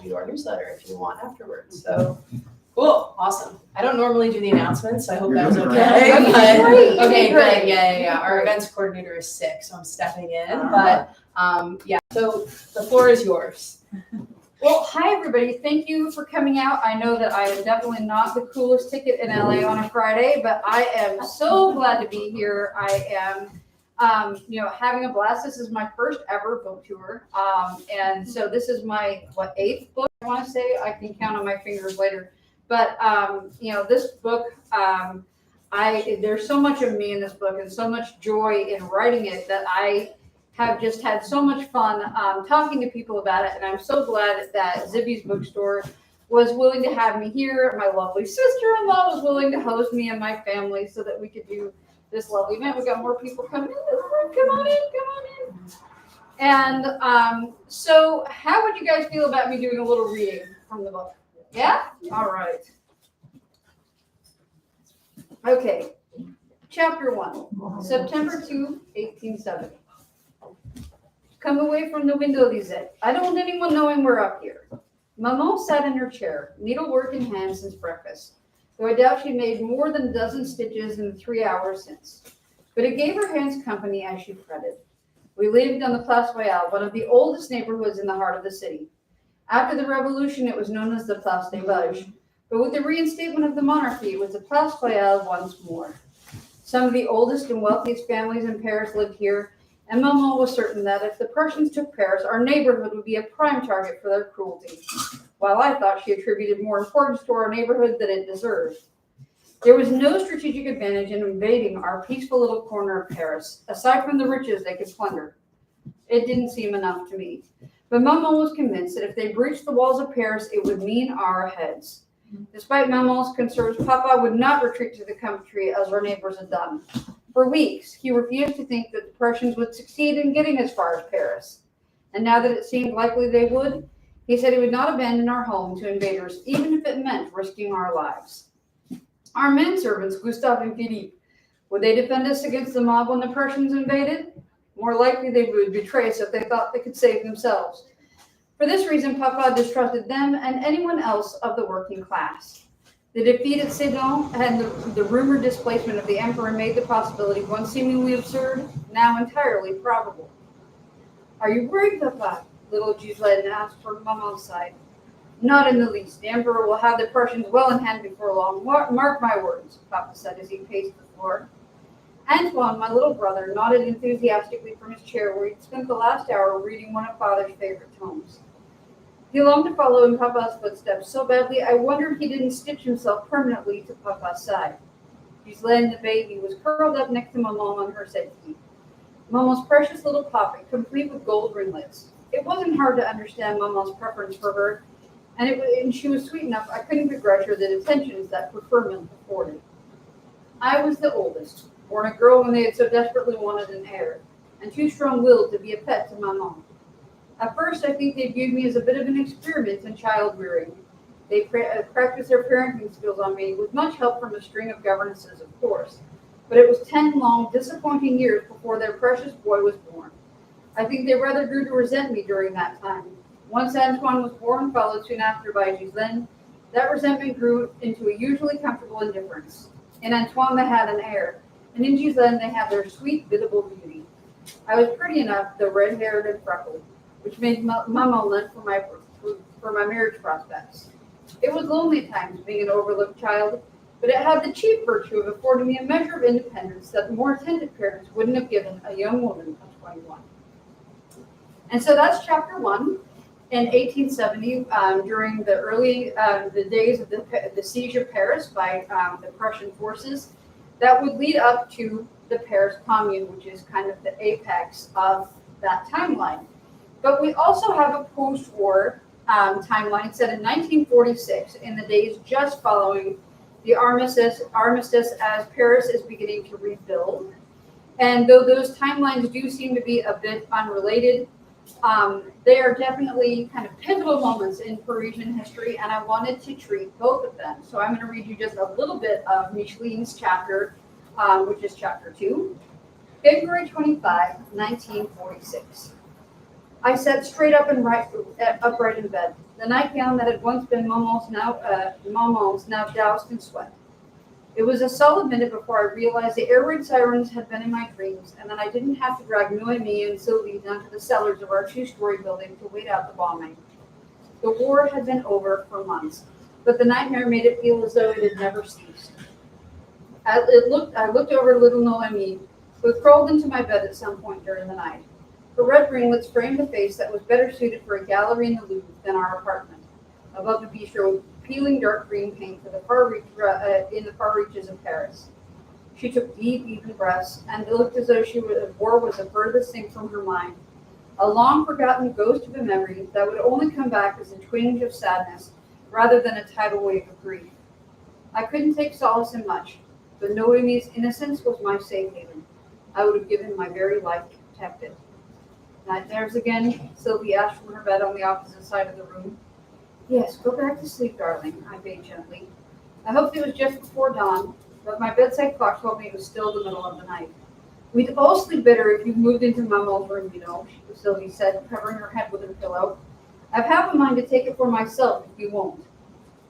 you to our newsletter if you want afterwards. So cool, awesome. I don't normally do the announcements, so I hope that was okay. Okay, good. Yeah. Our events coordinator is sick, so I'm stepping in. But yeah, so the floor is yours. Well, hi everybody. Thank you for coming out. I know that I am definitely not the coolest ticket in LA on a Friday, but I am so glad to be here. I am having a blast. This is my first ever book tour. And so this is my, eighth book, I want to say. I can count on my fingers later. But, this book, there's so much of me in this book and so much joy in writing it that I have just had so much fun talking to people about it. And I'm so glad that Zibby's bookstore was willing to have me here. My lovely sister-in-law was willing to host me and my family so that we could do this lovely event. We got more people coming in. Come on in. And so how would you guys feel about me doing a little reading from the book? Yeah? All right. Okay. Chapter 1, September 2, 1870. Come away from the window, Lisette. I don't want anyone knowing we're up here. Maman sat in her chair, needlework in hand since breakfast, though I doubt she made more than a dozen stitches in the 3 hours since. But it gave her hands company as she fretted. We lived on the Place Royale, one of the oldest neighborhoods in the heart of the city. After the Revolution, it was known as the Place des Vosges, but with the reinstatement of the monarchy, it was the Place Royale once more. Some of the oldest and wealthiest families in Paris lived here, and Maman was certain that if the Prussians took Paris, our neighborhood would be a prime target for their cruelty, while I thought she attributed more importance to our neighborhood than it deserved. There was no strategic advantage in invading our peaceful little corner of Paris, aside from the riches they could plunder. It didn't seem enough to me, but Maman was convinced that if they breached the walls of Paris, it would mean our heads. Despite Maman's concerns, Papa would not retreat to the country as our neighbors had done. For weeks, he refused to think that the Prussians would succeed in getting as far as Paris. And now that it seemed likely they would, he said he would not abandon our home to invaders, even if it meant risking our lives. Our menservants, Gustave and Philippe, would they defend us against the mob when the Prussians invaded? More likely they would betray us if they thought they could save themselves. For this reason, Papa distrusted them and anyone else of the working class. The defeat at Sedan and the rumored displacement of the emperor made the possibility, once seemingly absurd, now entirely probable. Are you worried, Papa? Little Ghislaine asked from Maman's side. Not in the least. The emperor will have the Prussians well in hand before long. Mark my words, Papa said as he paced the floor. Antoine, my little brother, nodded enthusiastically from his chair where he'd spent the last hour reading one of Father's favorite tomes. He longed to follow in Papa's footsteps so badly I wondered he didn't stitch himself permanently to Papa's side. Ghislaine, the baby, was curled up next to Maman on her settee. Maman's precious little poppet, complete with gold ringlets. It wasn't hard to understand Maman's preference for her, and she was sweet enough I couldn't begrudge her the attentions that preferment afforded. I was the oldest, born a girl when they had so desperately wanted an heir, and too strong-willed to be a pet to Maman. At first, I think they viewed me as a bit of an experiment in child rearing. They practiced their parenting skills on me with much help from a string of governesses, of course. But it was 10 long, disappointing years before their precious boy was born. I think they rather grew to resent me during that time. Once Antoine was born, followed soon after by Ghislaine, that resentment grew into a usually comfortable indifference. In Antoine, they had an heir, and in Ghislaine, they had their sweet, biddable beauty. I was pretty enough, though red-haired and freckled, which made Maman lent for my marriage prospects. It was lonely at times being an overlooked child, but it had the chief virtue of affording me a measure of independence that the more attentive parents wouldn't have given a young woman of 21. And so that's chapter 1. In 1870, during the the days of the siege of Paris by the Prussian forces, that would lead up to the Paris Commune, which is kind of the apex of that timeline. But we also have a post-war timeline set in 1946, in the days just following the armistice as Paris is beginning to rebuild. And though those timelines do seem to be a bit unrelated, they are definitely kind of pivotal moments in Parisian history, and I wanted to treat both of them. So I'm going to read you just a little bit of Micheline's chapter, which is chapter 2, February 25, 1946. I sat straight up and upright in bed. the nightgown that had once been Momo's now doused in sweat. It was a solid minute before I realized the air raid sirens had been in my dreams, and that I didn't have to drag Noemi and Sylvie down to the cellars of our two-story building to wait out the bombing. The war had been over for months, but the nightmare made it feel as though it had never ceased. I looked over little Noemi, who had crawled into my bed at some point during the night. Her red ringlets framed a face that was better suited for a gallery in the Louvre than our apartment. Above the bistro, peeling dark green paint in the far reaches of Paris. She took deep, even breaths, and it looked as though war was the furthest thing from her mind. A long-forgotten ghost of a memory that would only come back as a twinge of sadness, rather than a tidal wave of grief. I couldn't take solace in much, but Noemi's innocence was my safe haven. I would have given my very life to protect it. Nightmares again? Sylvie asked from her bed on the opposite side of the room. Yes, go back to sleep, darling, I bade gently. I hoped it was just before dawn, but my bedside clock told me it was still the middle of the night. We'd all sleep better if you moved into Mama's room, you know, Sylvie said, covering her head with her pillow. I've half a mind to take it for myself if you won't.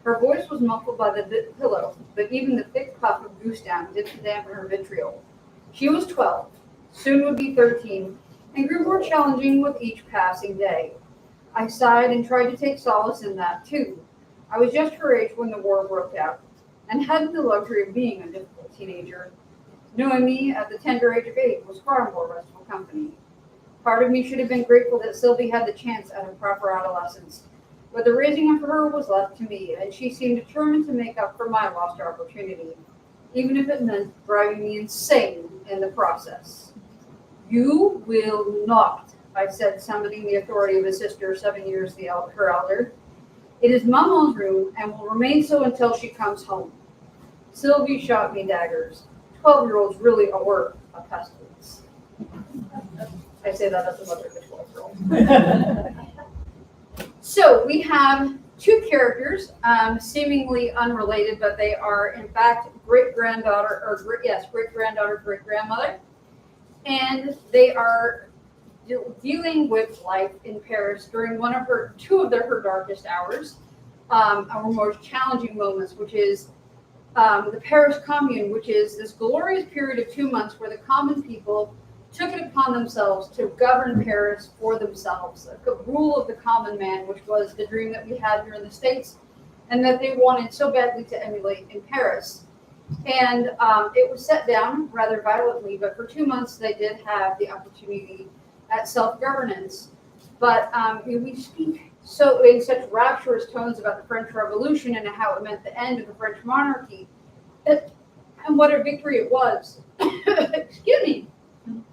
Her voice was muffled by the pillow, but even the thick puff of goose down didn't dampen her vitriol. She was 12, soon would be 13, and grew more challenging with each passing day. I sighed and tried to take solace in that, too. I was just her age when the war broke out, and hadn't the luxury of being a difficult teenager. Noemi, at the tender age of 8, was far more restful company. Part of me should have been grateful that Sylvie had the chance at a proper adolescence, but the raising of her was left to me, and she seemed determined to make up for my lost opportunity, even if it meant driving me insane in the process. You will not, I said, summoning the authority of a sister 7 years her elder. It is Maman's room and will remain so until she comes home. Sylvie shot me daggers. 12-year-olds really are a pestilence. I say that as a mother of a 12-year-old. So we have two characters, seemingly unrelated, but they are in fact great-granddaughter, great-grandmother, and they are dealing with life in Paris during two of her darkest hours, our most challenging moments, which is the Paris Commune, which is this glorious period of 2 months where the common people took it upon themselves to govern Paris for themselves, the rule of the common man, which was the dream that we had here in the States, and that they wanted so badly to emulate in Paris. And it was set down rather violently, but for 2 months they did have the opportunity at self-governance. But we speak so in such rapturous tones about the French Revolution and how it meant the end of the French monarchy, and what a victory it was. Excuse me.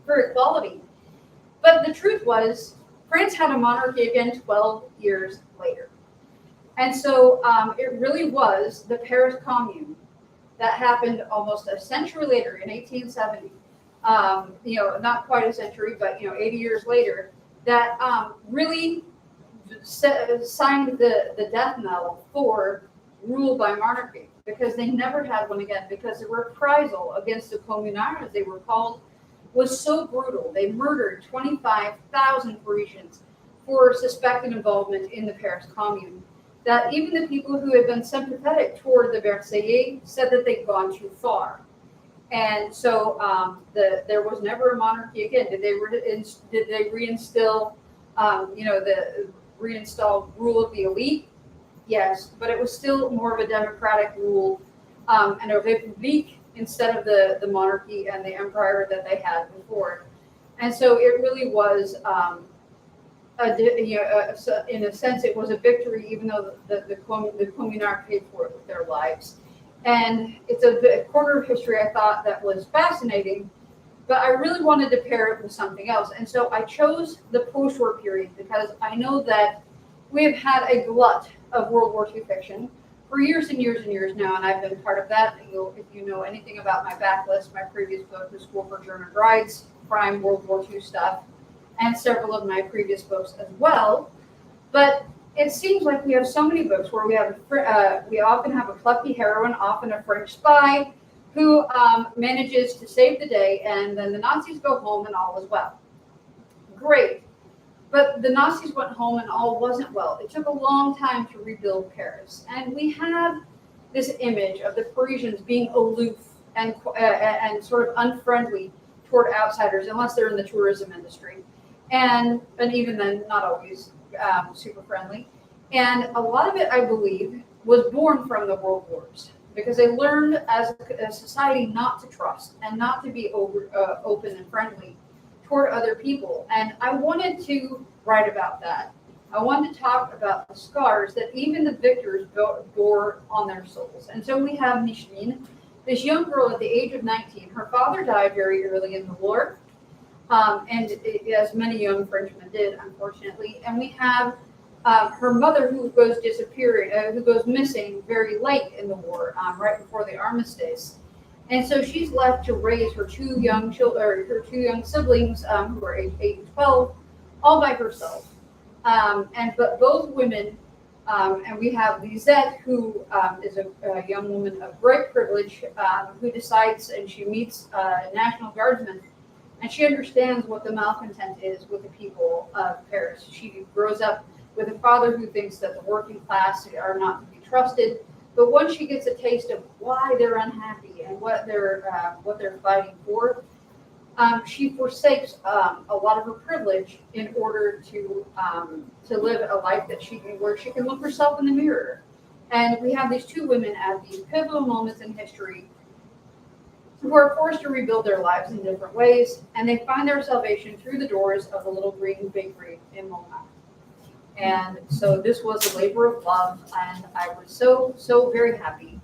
For equality. But the truth was, France had a monarchy again 12 years later. And so it really was the Paris Commune that happened almost a century later in 1870. Not quite a century, but 80 years later, that really signed the death knell for rule by monarchy, because they never had one again, because the reprisal against the communards, as they were called, was so brutal. They murdered 25,000 Parisians for suspected involvement in the Paris Commune, that even the people who had been sympathetic toward the Versaillais said that they'd gone too far. And so there was never a monarchy again. Did they reinstill, reinstall rule of the elite? Yes, but it was still more of a democratic rule and a republique instead of the monarchy and the empire that they had before. And so it really was, in a sense, it was a victory, even though the communards paid for it with their lives. And it's a corner of history I thought that was fascinating, but I really wanted to pair it with something else. And so I chose the post-war period because I know that we have had a glut of World War II fiction for years and years and years now, and I've been part of that. If you know anything about my backlist, my previous book, The School for German Brides, prime World War II stuff, and several of my previous books as well. But it seems like we have so many books where we often have a plucky heroine, often a French spy, who manages to save the day, and then the Nazis go home and all is well. Great. But the Nazis went home and all wasn't well. It took a long time to rebuild Paris. And we have this image of the Parisians being aloof and sort of unfriendly toward outsiders, unless they're in the tourism industry. And even then, not always super friendly. And a lot of it, I believe, was born from the world wars, because they learned as a society not to trust and not to be open and friendly toward other people. And I wanted to write about that. I wanted to talk about the scars that even the victors bore on their souls. And so we have Micheline, this young girl at the age of 19. Her father died very early in the war, and as many young Frenchmen did, unfortunately. And we have her mother, who goes missing very late in the war, right before the armistice. And so she's left to raise her two young siblings, who are age 8 and 12, all by herself. But both women, and we have Lisette, who is a young woman of great privilege, who decides, and she meets a National Guardsman, and she understands what the malcontent is with the people of Paris. She grows up with a father who thinks that the working class are not to be trusted. But once she gets a taste of why they're unhappy and what they're fighting for, she forsakes a lot of her privilege in order to live a life where she can look herself in the mirror. And we have these two women at these pivotal moments in history who are forced to rebuild their lives in different ways, and they find their salvation through the doors of the Little Green Bakery in Montmartre. And so this was a labor of love, and I was so very happy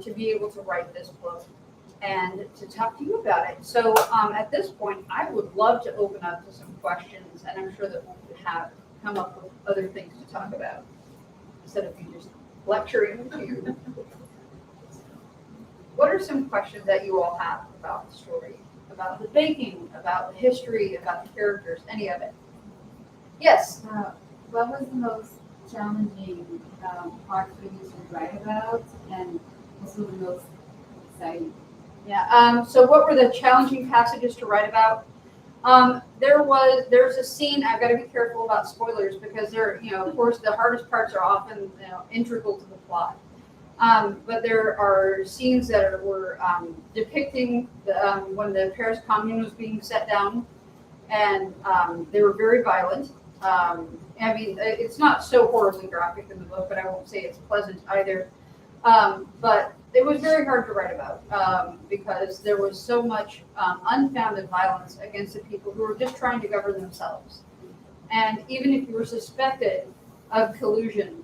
to be able to write this book and to talk to you about it. So at this point, I would love to open up to some questions, and I'm sure that we'll come up with other things to talk about instead of me just lecturing to you. What are some questions that you all have about the story, about the baking, about the history, about the characters, any of it? Yes. What was the most challenging part for you to write about, and also the most exciting? Yeah. So what were the challenging passages to write about? There's a scene. I've got to be careful about spoilers, because of course, the hardest parts are often integral to the plot. But there are scenes that were depicting when the Paris Commune was being set down, and they were very violent. I mean, it's not so horribly graphic in the book, but I won't say it's pleasant either. But it was very hard to write about because there was so much unfounded violence against the people who were just trying to govern themselves. And even if you were suspected of collusion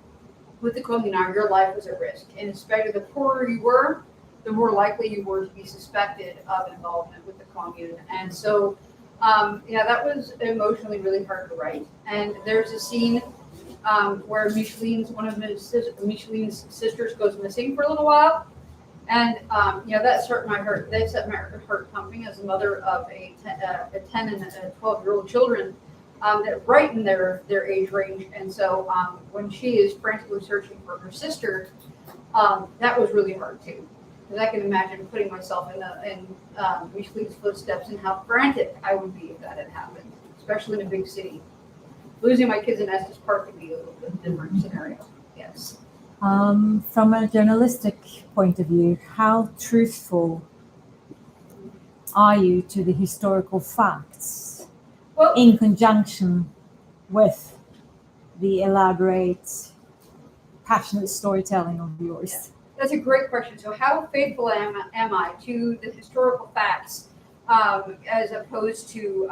with the Communard, your life was at risk. And in spite of the poorer you were, the more likely you were to be suspected of involvement with the Commune. And so that was emotionally really hard to write. And there's a scene where one of Micheline's sisters goes missing for a little while. And that set my heart pumping as a mother of a 10 and a 12-year-old children that right in their age range. And so when she is frantically searching for her sister, that was really hard too. Because I can imagine putting myself in Micheline's footsteps and how frantic I would be if that had happened, especially in a big city. Losing my kids in Estes Park would be a little bit different scenario. Yes. From a journalistic point of view, how truthful are you to the historical facts in conjunction with the elaborate, passionate storytelling of yours? Yeah. That's a great question. So how faithful am I to the historical facts as opposed to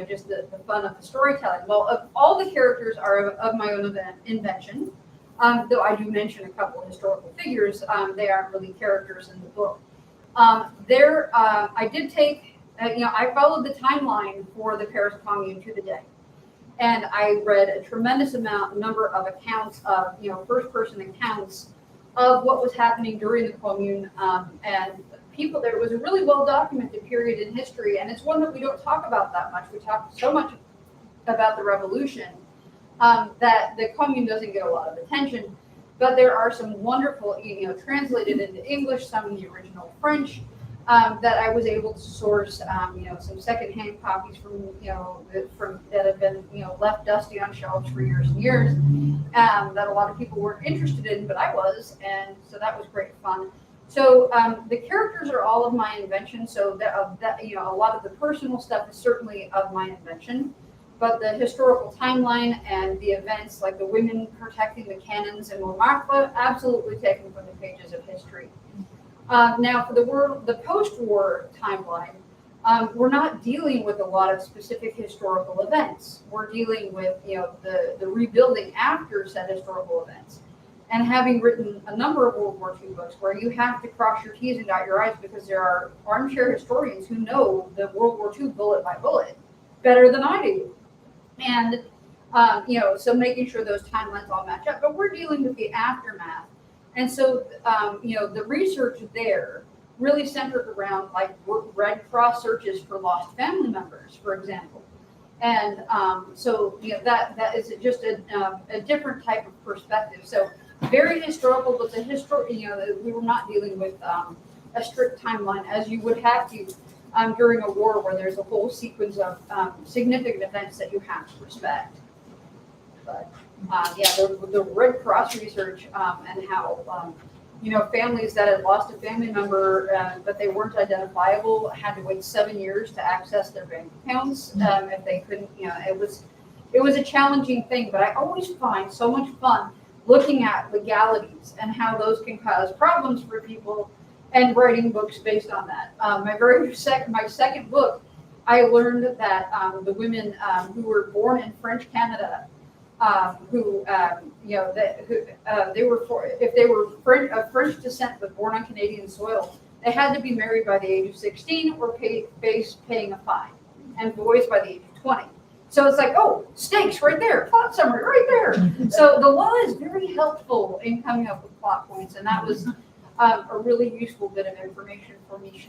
just the fun of the storytelling? Well, all the characters are of my own invention. Though I do mention a couple of historical figures, they aren't really characters in the book. I did take, I followed the timeline for the Paris Commune to the day. And I read a tremendous number of accounts of, first-person accounts of what was happening during the Commune, and people there. It was a really well-documented period in history, and it's one that we don't talk about that much. We talk so much about the revolution that the Commune doesn't get a lot of attention, but there are some wonderful, translated into English, some in the original French, that I was able to source, some secondhand copies from, that have been, left dusty on shelves for years and years, that a lot of people weren't interested in, but I was, and so that was great fun. So the characters are all of my invention. So a lot of the personal stuff is certainly of my invention, but the historical timeline and the events, like the women protecting the cannons in Montmartre, absolutely taken from the pages of history. Now, for the post-war timeline, we're not dealing with a lot of specific historical events. We're dealing with, the rebuilding after said historical events. And having written a number of World War II books where you have to cross your T's and dot your I's because there are armchair historians who know the World War II bullet by bullet better than I do. And, so making sure those timelines all match up. But we're dealing with the aftermath. And so, the research there really centered around like Red Cross searches for lost family members, for example. And that is just a different type of perspective. So very historical, but we were not dealing with a strict timeline as you would have to during a war where there's a whole sequence of significant events that you have to respect. But the Red Cross research and how families that had lost a family member but they weren't identifiable had to wait 7 years to access their bank accounts if they couldn't. It was a challenging thing, but I always find so much fun looking at legalities and how those can cause problems for people, and writing books based on that. My second book, I learned that the women who were born in French Canada, if they were of French descent but born on Canadian soil, they had to be married by the age of 16 or face paying a fine, and boys by the age of 20. So it's like, oh, stakes right there, plot summary right there. So the law is very helpful in coming up with plot points, and that was a really useful bit of information for me.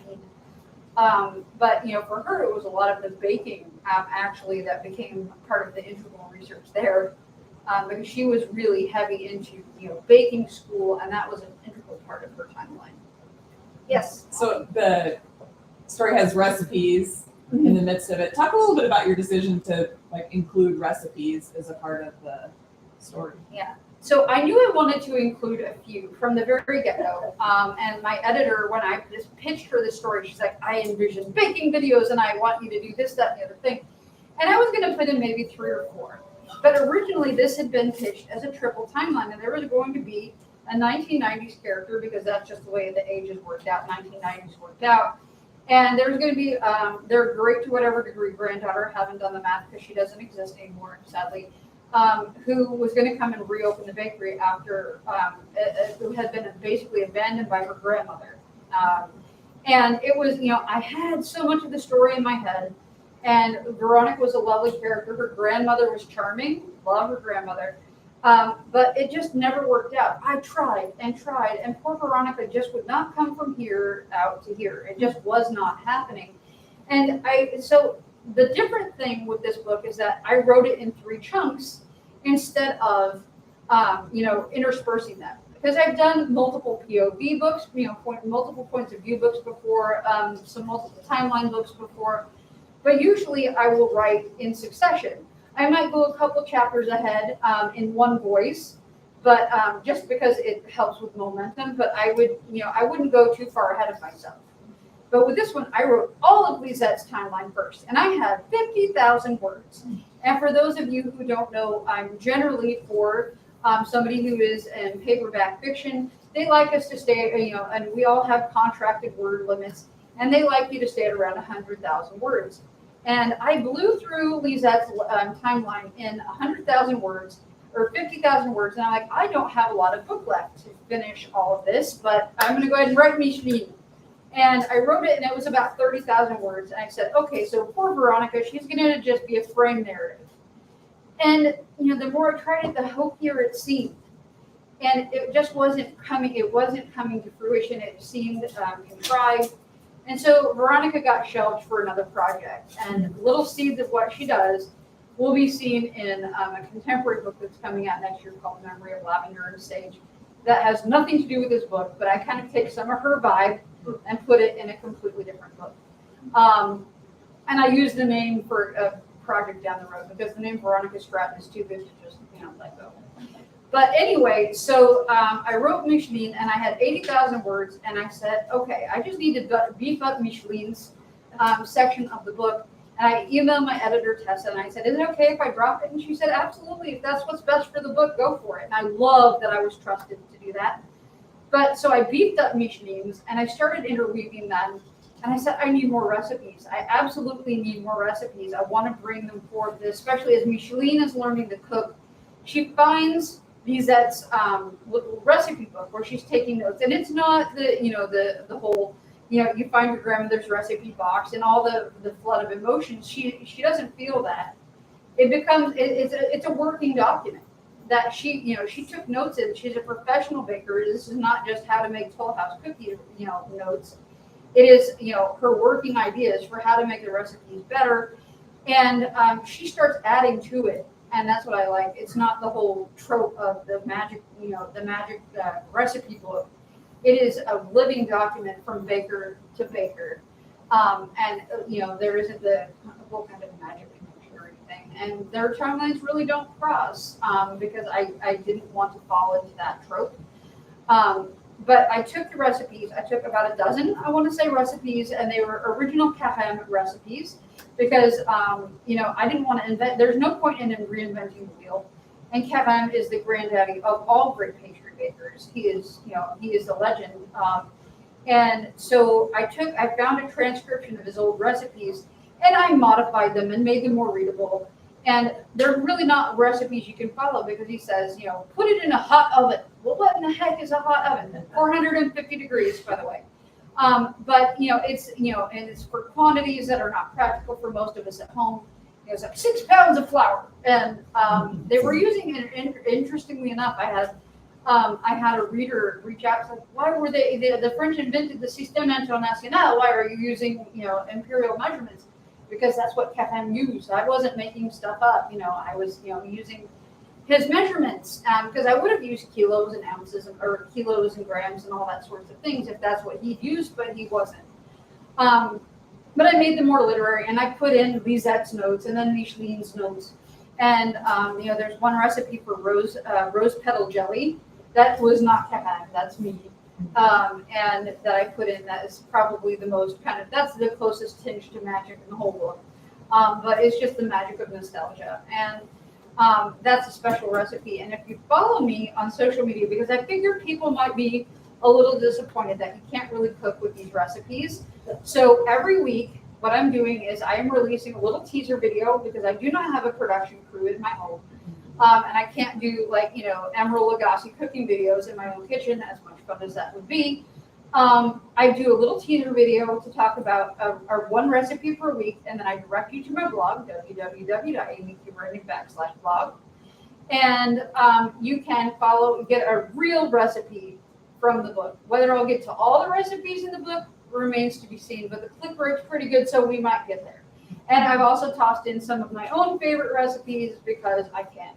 But for her, it was a lot of the baking actually that became part of the integral research there, because she was really heavy into baking school, and that was an integral part of her timeline. Yes. So the story has recipes in the midst of it. Talk a little bit about your decision to include recipes as a part of the story. Yeah. So I knew I wanted to include a few from the very get-go. And my editor, when I just pitched her the story, she's like, I envision baking videos and I want you to do this, that, and the other thing. And I was going to put in maybe 3 or 4. But originally this had been pitched as a triple timeline, and there was going to be a 1990s character because that's just the way the ages worked out, 1990s worked out. And there's going to be their great to whatever degree granddaughter, haven't done the math because she doesn't exist anymore, sadly, who was going to come and reopen the bakery after it had been basically abandoned by her grandmother. And it was, I had so much of the story in my head, and Veronica was a lovely character. Her grandmother was charming, love her grandmother. But it just never worked out. I tried, and poor Veronica just would not come from here out to here. It just was not happening. And so the different thing with this book is that I wrote it in 3 chunks instead of, interspersing them. Because I've done multiple POV books, multiple points of view books before, some multiple timeline books before. But usually I will write in succession. I might go a couple chapters ahead in one voice, but just because it helps with momentum. But I wouldn't go too far ahead of myself. But with this one, I wrote all of Lisette's timeline first, and I had 50,000 words. And for those of you who don't know, I'm generally for somebody who is in paperback fiction. They like us to stay, and we all have contracted word limits, and they like you to stay at around 100,000 words. And I blew through Lisette's timeline in 100,000 words or 50,000 words. And I'm like, I don't have a lot of book left to finish all of this, but I'm going to go ahead and write me Shmi. And I wrote it, and it was about 30,000 words. And I said, okay, so poor Veronica, she's going to just be a frame narrative. And, the more I tried it, the hokeyer it seemed. And it just wasn't coming. It wasn't coming to fruition. It seemed contrived. And so Veronica got shelved for another project, and little seeds of what she does will be seen in a contemporary book that's coming out next year called Memory of Lavender and Sage that has nothing to do with this book, but I kind of take some of her vibe and put it in a completely different book. And I used the name for a project down the road because the name Veronica Stratton is too good to just, let go. But anyway, so I wrote Micheline and I had 80,000 words and I said, okay, I just need to beef up Micheline's section of the book. And I emailed my editor, Tessa, and I said, is it okay if I drop it? And she said, absolutely. If that's what's best for the book, go for it. And I love that I was trusted to do that. But so I beefed up Micheline's and I started interweaving them. And I said, I need more recipes. I absolutely need more recipes. I want to bring them forward, especially as Micheline is learning to cook. She finds Lizette's little recipe book where she's taking notes. And it's not the whole, you find your grandmother's recipe box and all the flood of emotions. She doesn't feel that. It becomes, it's a working document that she took notes in. She's a professional baker. This is not just how to make Toll House cookies, notes. It is, her working ideas for how to make the recipes better. And she starts adding to it. And that's what I like. It's not the whole trope of the magic, recipe book. It is a living document from baker to baker. There isn't the what kind of magic connection or anything. And their timelines really don't cross because I didn't want to fall into that trope. But I took the recipes. I took about a dozen, I want to say, recipes, and they were original Carême recipes because, I didn't want to invent. There's no point in reinventing the wheel. And Carême is the granddaddy of all great pastry bakers. He is the legend. And so I found a transcription of his old recipes, and I modified them and made them more readable. And they're really not recipes you can follow because he says, put it in a hot oven. Well, what in the heck is a hot oven? 450 degrees, by the way. But it's for quantities that are not practical for most of us at home. It's like 6 pounds of flour, and they were using it. Interestingly enough, I had a reader reach out and say, why were the French invented the Système International? Why are you using imperial measurements? Because that's what Carême used. I wasn't making stuff up. I was using his measurements because I would have used kilos and ounces or kilos and grams and all that sorts of things if that's what he'd used, but he wasn't. But I made them more literary, and I put in Lizette's notes and then Micheline's notes. And there's one recipe for rose petal jelly that was not Carême. That's me. And that I put in, that is probably the most that's the closest tinge to magic in the whole book. But it's just the magic of nostalgia. And that's a special recipe. And if you follow me on social media, because I figure people might be a little disappointed that you can't really cook with these recipes. So every week, what I'm doing is I am releasing a little teaser video because I do not have a production crew in my home. And I can't do Emerald Lagasse cooking videos in my own kitchen, as much fun as that would be. I do a little teaser video to talk about our one recipe per week, and then I direct you to my blog, www.aimiek.blog. And you can get a real recipe from the book. Whether I'll get to all the recipes in the book remains to be seen, but the click rate's pretty good, so we might get there. And I've also tossed in some of my own favorite recipes because I can.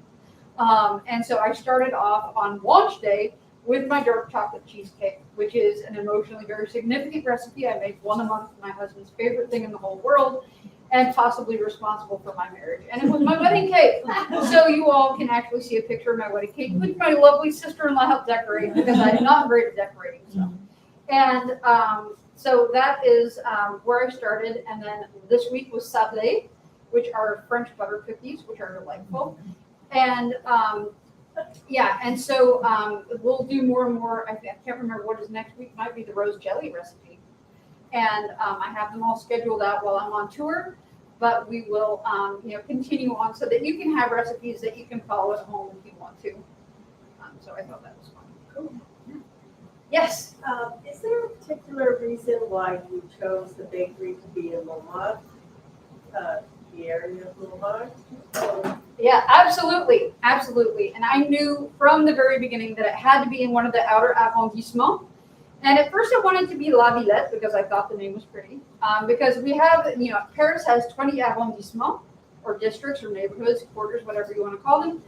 And so I started off on launch day with my dark chocolate cheesecake, which is an emotionally very significant recipe. I make one a month, my husband's favorite thing in the whole world, and possibly responsible for my marriage. And it was my wedding cake. So you all can actually see a picture of my wedding cake, which my lovely sister-in-law helped decorate because I'm not great at decorating stuff. And so that is where I started. And then this week was sablé, which are French butter cookies, which are delightful. And and so we'll do more and more. I can't remember what is next week. Might be the rose jelly recipe. And I have them all scheduled out while I'm on tour. But we will, continue on so that you can have recipes that you can follow at home if you want to. So I thought that was fun. Cool. Yes. Is there a particular reason why you chose the bakery to be in Lamont, the area of Lamont? Yeah, absolutely. Absolutely. And I knew from the very beginning that it had to be in one of the outer arrondissements. And at first I wanted to be La Villette because I thought the name was pretty. Because we have, Paris has 20 arrondissements or districts or neighborhoods, quarters, whatever you want to call them.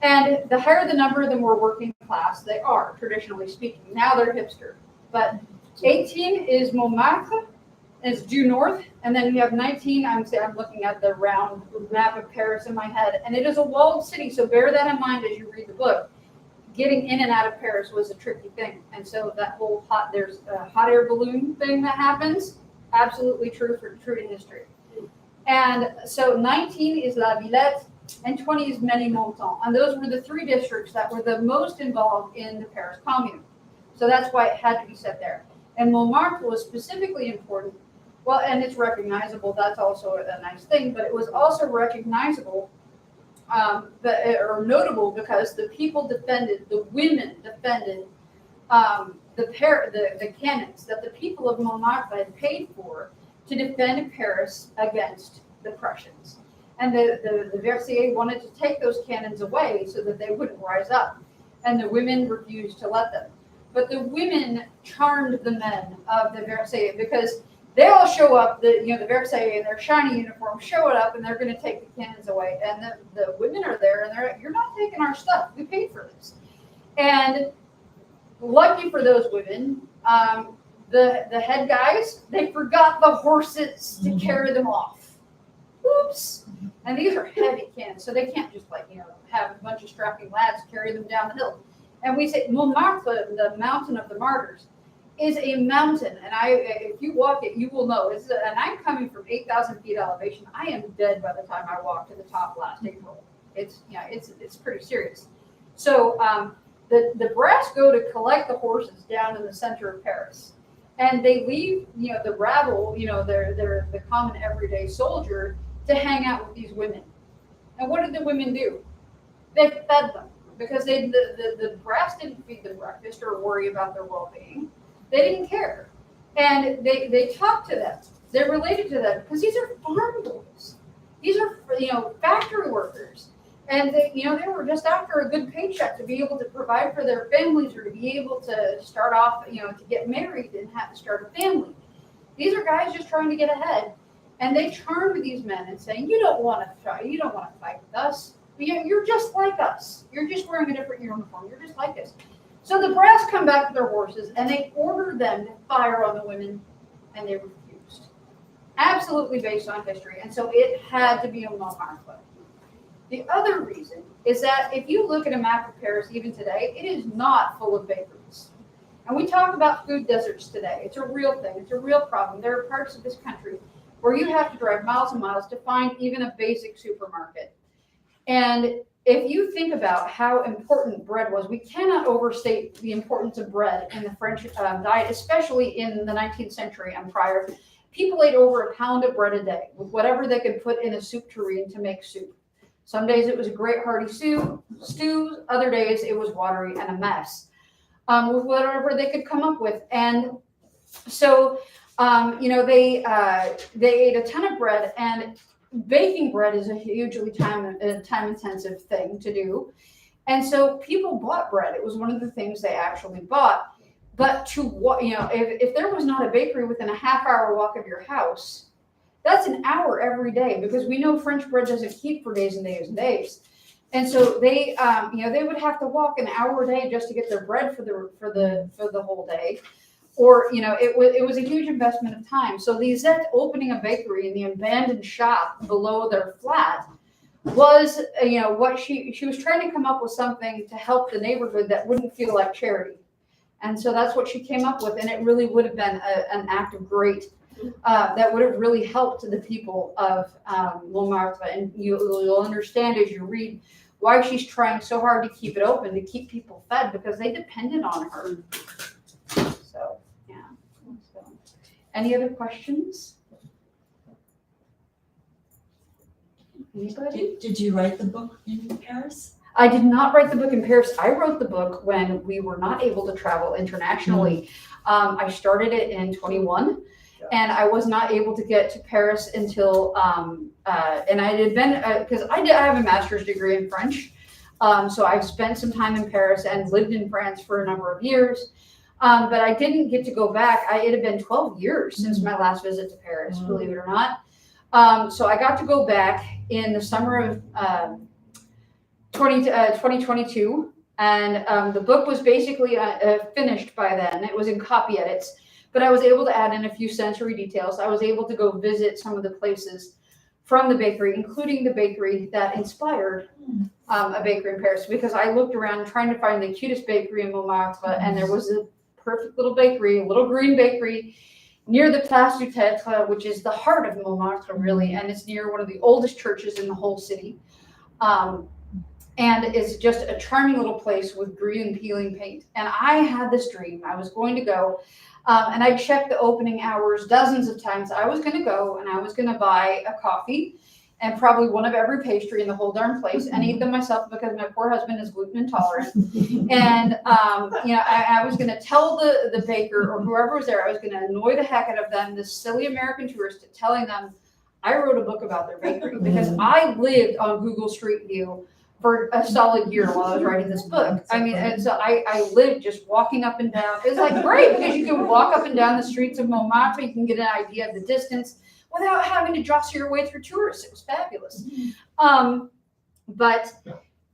And the higher the number, the more working class they are, traditionally speaking. Now they're hipster. But 18 is Montmartre, it's due north, and then you have 19. I'm looking at the round map of Paris in my head, and it is a walled city. So bear that in mind as you read the book. Getting in and out of Paris was a tricky thing, and so that whole there's a hot air balloon thing that happens. Absolutely true to history. And so 19 is La Villette, and 20 is Ménilmontant, and those were the three districts that were the most involved in the Paris Commune. So that's why it had to be set there. And Montmartre was specifically important. Well, and it's recognizable. That's also a nice thing. But it was also recognizable, or notable, because the people defended, the women defended the cannons that the people of Montmartre had paid for to defend Paris against the Prussians. And the Versailles wanted to take those cannons away so that they wouldn't rise up. And the women refused to let them. But the women charmed the men of the Versailles because they all show up, the Versailles in their shiny uniforms show it up and they're going to take the cannons away. And the women are there and they're like, you're not taking our stuff. We paid for this. And lucky for those women, the head guys, they forgot the horses to carry them off. Oops. And these are heavy cannons, so they can't just have a bunch of strapping lads carry them down the hill. And we say Montmartre, the mountain of the martyrs, is a mountain, and if you walk it, you will know. And I'm coming from 8,000 feet elevation. I am dead by the time I walk to the top last April. It's pretty serious. So the brass go to collect the horses down in the center of Paris, and they leave the rabble, they're the common everyday soldier, to hang out with these women. And what did the women do? They fed them because the brass didn't feed them breakfast or worry about their well-being. They didn't care. And they talked to them. They related to them because these are farm boys. These are factory workers. And they were just after a good paycheck to be able to provide for their families or to be able to start off, to get married and have to start a family. These are guys just trying to get ahead. And they charmed these men and saying, you don't want to fight with us. You're just like us. You're just wearing a different uniform. You're just like us. So the brass come back to their horses and they ordered them to fire on the women, and they refused. Absolutely based on history. And so it had to be a Montmartre. The other reason is that if you look at a map of Paris even today, it is not full of bakeries. And we talk about food deserts today. It's a real thing. It's a real problem. There are parts of this country where you have to drive miles and miles to find even a basic supermarket. And if you think about how important bread was, we cannot overstate the importance of bread in the French diet, especially in the 19th century and prior. People ate over a pound of bread a day with whatever they could put in a soup tureen to make soup. Some days it was a great hearty stews, other days it was watery and a mess, with whatever they could come up with. And so, they ate a ton of bread, and baking bread is a hugely time-intensive thing to do. And so people bought bread. It was one of the things they actually bought. But if there was not a bakery within a half-hour walk of your house, that's an hour every day, because we know French bread doesn't keep for days and days and days. And so they would have to walk an hour a day just to get their bread for the whole day. Or, it was a huge investment of time. So Lisette opening a bakery in the abandoned shop below their flat was, what she was trying to come up with something to help the neighborhood that wouldn't feel like charity. And so that's what she came up with. And it really would have been an act of great, that would have really helped the people of Montmartre. And you'll understand as you read why she's trying so hard to keep it open, to keep people fed, because they depended on her. So, yeah. So, any other questions? Anybody? Did you write the book in Paris? I did not write the book in Paris. I wrote the book when we were not able to travel internationally. I started it in 21, and I was not able to get to Paris until, and I had been, because I have a master's degree in French. So I've spent some time in Paris and lived in France for a number of years. But I didn't get to go back. It had been 12 years since my last visit to Paris, believe it or not. So I got to go back in the summer of 2022. And the book was basically finished by then. It was in copy edits. but I was able to add in a few sensory details. I was able to go visit some of the places from the bakery, including the bakery that inspired a bakery in Paris, because I looked around trying to find the cutest bakery in Montmartre, and there was a perfect little bakery, a little green bakery near the Place du Tetre, which is the heart of Montmartre, really, and it's near one of the oldest churches in the whole city. And it's just a charming little place with green peeling paint. And I had this dream. I was going to go, and I checked the opening hours dozens of times. I was going to go and I was going to buy a coffee and probably one of every pastry in the whole darn place and eat them myself because my poor husband is gluten intolerant. And, I was going to tell the baker or whoever was there, I was going to annoy the heck out of them, this silly American tourist, telling them I wrote a book about their bakery because I lived on Google Street View for a solid year while I was writing this book. I mean, and so I lived just walking up and down. It's like great because you can walk up and down the streets of Montmartre. You can get an idea of the distance without having to jostle your way through tourists. It was fabulous. But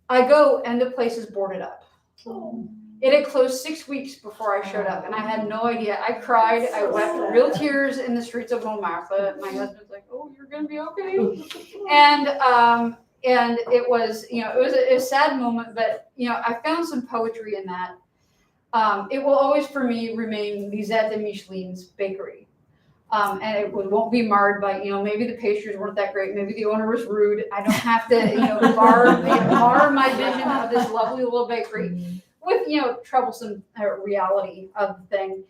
I go and the place is boarded up. It had closed 6 weeks before I showed up, and I had no idea. I cried. I wept real tears in the streets of Montmartre. My husband's like, "Oh, you're gonna be okay," and it was, it was a sad moment, but I found some poetry in that. It will always, for me, remain Lisette and Michelin's bakery. And it won't be marred by, maybe the pastries weren't that great. Maybe the owner was rude. I don't have to, mar my vision of this lovely little bakery with, troublesome reality of the thing.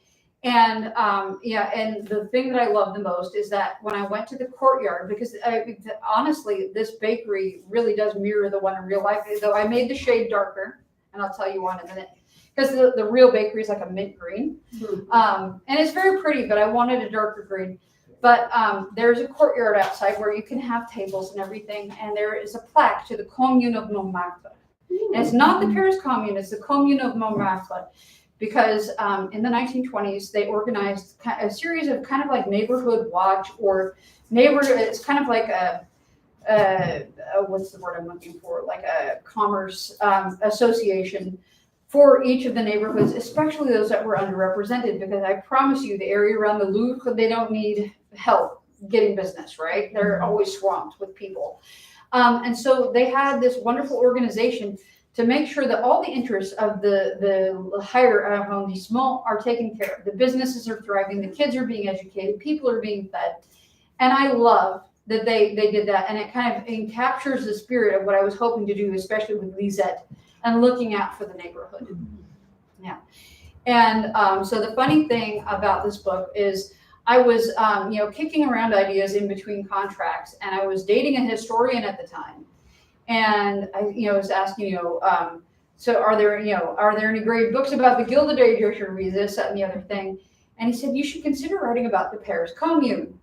And, and the thing that I love the most is that when I went to the courtyard, because honestly, this bakery really does mirror the one in real life, though I made the shade darker, and I'll tell you why in a minute. Because the real bakery is like a mint green. And it's very pretty, but I wanted a darker green. But there's a courtyard outside where you can have tables and everything. And there is a plaque to the Commune of Montmartre. And it's not the Paris Commune, it's the Commune of Montmartre. Because in the 1920s, they organized a series of kind of like neighborhood watch or it's kind of like what's the word I'm looking for? Like a commerce association for each of the neighborhoods, especially those that were underrepresented, because I promise you the area around the Louvre, they don't need help getting business, right? They're always swamped with people. And so they had this wonderful organization to make sure that all the interests of the higher arrondissement are taken care of. The businesses are thriving, the kids are being educated, people are being fed. And I love that they did that. And it kind of captures the spirit of what I was hoping to do, especially with Lisette, and looking out for the neighborhood. Yeah. And so the funny thing about this book is I was, kicking around ideas in between contracts, and I was dating a historian at the time. And I, was asking, so are there any great books about the Gilded Age I should read, this, that, and the other thing? And he said, you should consider writing about the Paris Commune.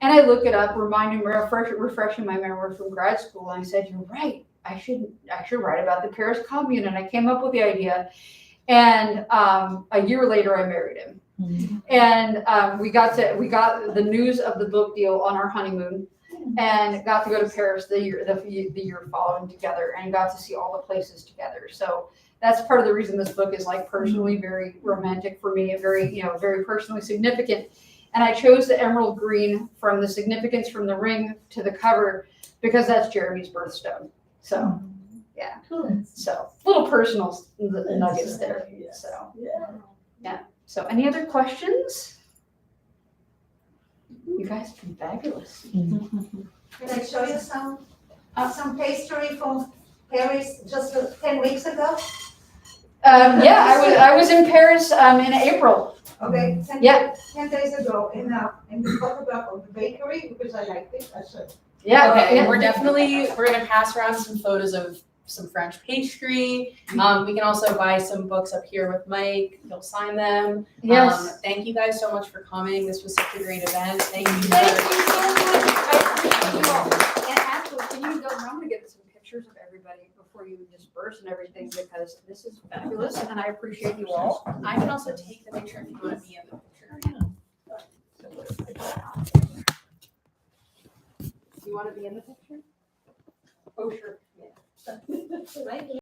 And I looked it up, refreshing my memory from grad school. And I said, you're right. I should write about the Paris Commune. And I came up with the idea. And a year later, I married him. Mm-hmm. And we got the news of the book deal on our honeymoon, and got to go to Paris the year following together, and got to see all the places together. So that's part of the reason this book is like personally very romantic for me, and very very personally significant. And I chose the emerald green from the significance from the ring to the cover because that's Jeremy's birthstone. So, yeah. So little personal nuggets there. So, yeah. So, any other questions? You guys have been fabulous. Can I show you some pastry from Paris just 10 weeks ago? I was in Paris in April. Okay, 10 days ago, and the photograph of the bakery, because I liked it, I said. Yeah, okay, we're gonna pass around some photos of some French pastry. We can also buy some books up here with Mike. He'll sign them. Yes. Thank you guys so much for coming. This was such a great event. Thank you. Thank you so much. I appreciate you all. And actually, can you go around to get some pictures of everybody before you disperse and everything, because this is fabulous and I appreciate you all. I can also take the picture if you want to be in the picture. You want to be in the picture? Oh, sure. Yeah. Thank you.